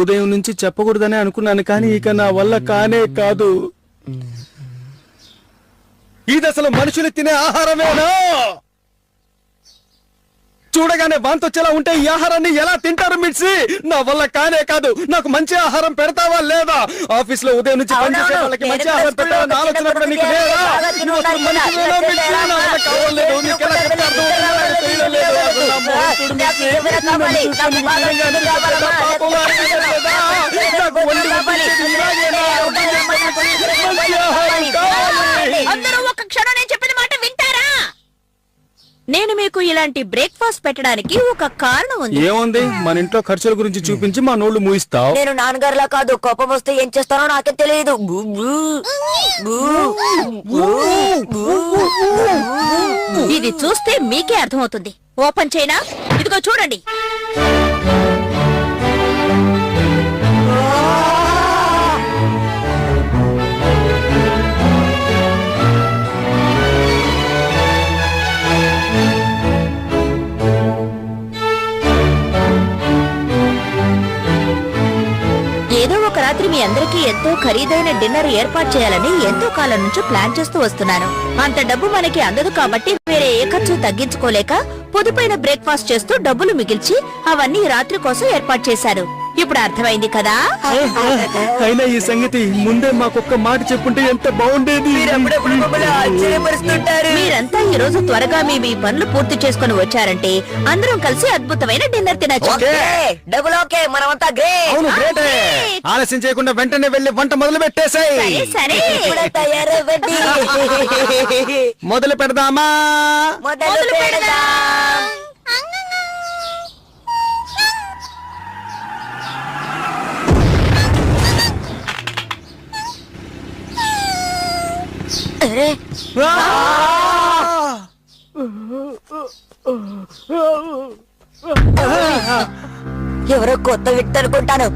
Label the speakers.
Speaker 1: ఉదయం నుంచి చెప్పకూడదనే అనుకున్నాను, కానీ ఇక నా వల్ల కానే కాదు. ఇది అసలు మనుషులు తినే ఆహారమేనా? చూడగానే వాంతొచ్చేలా ఉంటే ఈ ఆహారాన్ని ఎలా తింటారు మిర్చి? నా వల్ల కానే కాదు. నాకు మంచి ఆహారం పెడతావా లేదా? ఆఫీస్ లో ఉదయం నుంచి పనిచేసే వాళ్ళకి మంచి ఆహారం పెట్టాలని ఆలోచన కూడా నీకు లేదా? నువ్వు అసలు మనిషివేనా మిర్చి? నా వల్ల కావట్లేదు. నీకు ఎలా చెప్తే అర్థమవుతుందో నాకు తెలియలేదు. అసలు నా మోస్తుడు మిర్చి. నన్ను చూస్తే నీకు నిజంగా అనిపించలేదా? పాపం అనిపించలేదా? నాకు వండి వడ్డించేది ఇలాగేనా? మంచి ఆహారం కావాలి.
Speaker 2: అందరూ ఒక క్షణం నేను చెప్పిన మాట వింటారా? నేను మీకు ఇలాంటి బ్రేక్ఫాస్ట్ పెట్టడానికి ఒక కారణం ఉంది.
Speaker 1: ఏముంది? మన ఇంట్లో ఖర్చుల గురించి చూపించి మా నోళ్లు మూయిస్తావు.
Speaker 3: నేను నాన్నగారులా కాదు, కోపం వస్తే ఏం చేస్తానో నాకే తెలియదు.
Speaker 2: ఇది చూస్తే మీకే అర్థమవుతుంది. ఓపెన్ చేయనా? ఇదిగో చూడండి. ఏదో ఒక రాత్రి మీ అందరికీ ఎంతో ఖరీదైన డిన్నర్ ఏర్పాటు చేయాలని ఎంతో కాలం నుంచి ప్లాన్ చేస్తూ వస్తున్నాను. అంత డబ్బు మనకి అందదు కాబట్టి వేరే ఏ ఖర్చు తగ్గించుకోలేక పొదుపైన బ్రేక్ఫాస్ట్ చేస్తూ డబ్బులు మిగిల్చి అవన్నీ రాత్రి కోసం ఏర్పాటు చేశారు. ఇప్పుడు అర్థమైంది కదా?
Speaker 1: అయినా ఈ సంగతి ముందే మాకొక్క మాట చెప్పుంటే ఎంత బాగుండేది.
Speaker 2: మీరంతా ఈ రోజు త్వరగా మీ పనులు పూర్తి చేసుకుని వచ్చారంటే అందరం కలిసి అద్భుతమైన డిన్నర్ తినచ్చు.
Speaker 3: డబుల్ ఓకే, మనమంతా
Speaker 1: అవును, గ్రేటే. ఆలస్యం చేయకుండా వెంటనే వెళ్లి వంట మొదలు పెట్టేసాయి.
Speaker 2: సరే
Speaker 3: తయారవ్వండి.
Speaker 1: మొదలు పెడదామా?
Speaker 3: మొదలు పెడదాం. అరే, ఎవరో కొత్త వ్యక్తి అనుకుంటాను.